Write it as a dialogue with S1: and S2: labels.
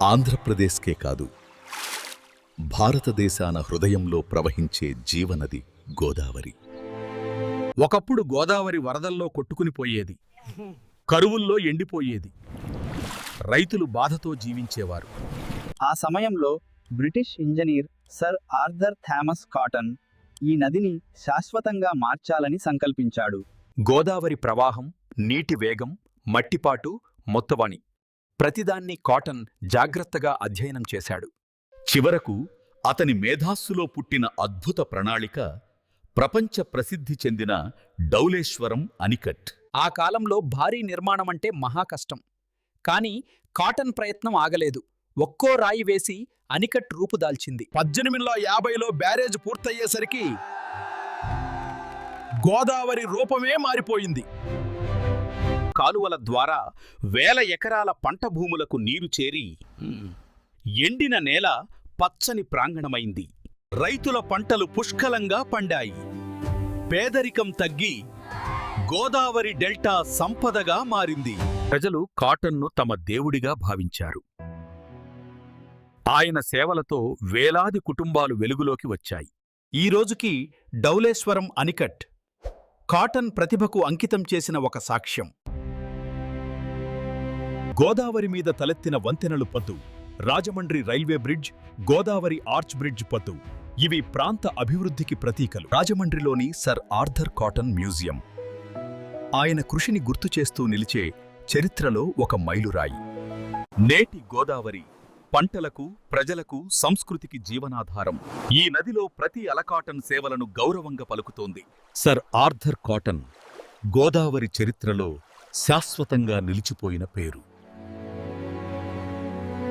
S1: ఆంధ్రప్రదేశ్కే కాదు, భారతదేశాన హృదయంలో ప్రవహించే జీవనది గోదావరి.
S2: ఒకప్పుడు గోదావరి వరదల్లో కొట్టుకునిపోయేది, కరువుల్లో ఎండిపోయేది. రైతులు బాధతో జీవించేవారు.
S3: ఆ సమయంలో British engineer sir Arthur Thomas cotton ఈ నదిని శాశ్వతంగా మార్చాలని సంకల్పించాడు.
S4: గోదావరి ప్రవాహం, నీటి వేగం, మట్టిపాటు, మొత్తవాణి ప్రతిదాన్ని కాటన్ జాగ్రత్తగా అధ్యయనం చేశాడు.
S1: చివరకు అతని మేధాస్సులో పుట్టిన అద్భుత ప్రణాళిక ప్రపంచ ప్రసిద్ధి చెందిన డౌలేశ్వరం అనికట్.
S5: ఆ కాలంలో భారీ నిర్మాణమంటే మహాకష్టం. కాని కాటన్ ప్రయత్నం ఆగలేదు. ఒక్కో రాయి వేసి అనికట్ రూపుదాల్చింది.
S2: 1850లో బ్యారేజ్ పూర్తయ్యేసరికి గోదావరి రూపమే మారిపోయింది. కాలువల ద్వారా వేల ఎకరాల పంట భూములకు నీరు చేరి ఎండిన నేల పచ్చని ప్రాంగణమైంది. రైతుల పంటలు పుష్కలంగా పండాయి. పేదరికం తగ్గి గోదావరి డెల్టా సంపదగా మారింది. ప్రజలు కాటన్ను తమ దేవుడిగా భావించారు. ఆయన సేవలతో వేలాది కుటుంబాలు వెలుగులోకి వచ్చాయి. ఈ రోజుకి డౌలేశ్వరం అనికట్ కాటన్ ప్రతిభకు అంకితం చేసిన ఒక సాక్ష్యం. గోదావరి మీద తలెత్తిన వంతెనలు పద్దు, Rajahmundry railway bridge, Godavari arch bridge పద్దు ఇవి ప్రాంత అభివృద్ధికి ప్రతీకలు. రాజమండ్రిలోని సర్ ఆర్థర్ కాటన్ మ్యూజియం ఆయన కృషిని గుర్తు చేస్తూ నిలిచే చరిత్రలో ఒక మైలురాయి. నేటి గోదావరి పంటలకు, ప్రజలకు, సంస్కృతికి జీవనాధారం. ఈ నదిలో ప్రతి అలకాటన్ సేవలను గౌరవంగా పలుకుతోంది. సర్ ఆర్థర్ కాటన్ గోదావరి చరిత్రలో శాశ్వతంగా నిలిచిపోయిన పేరు.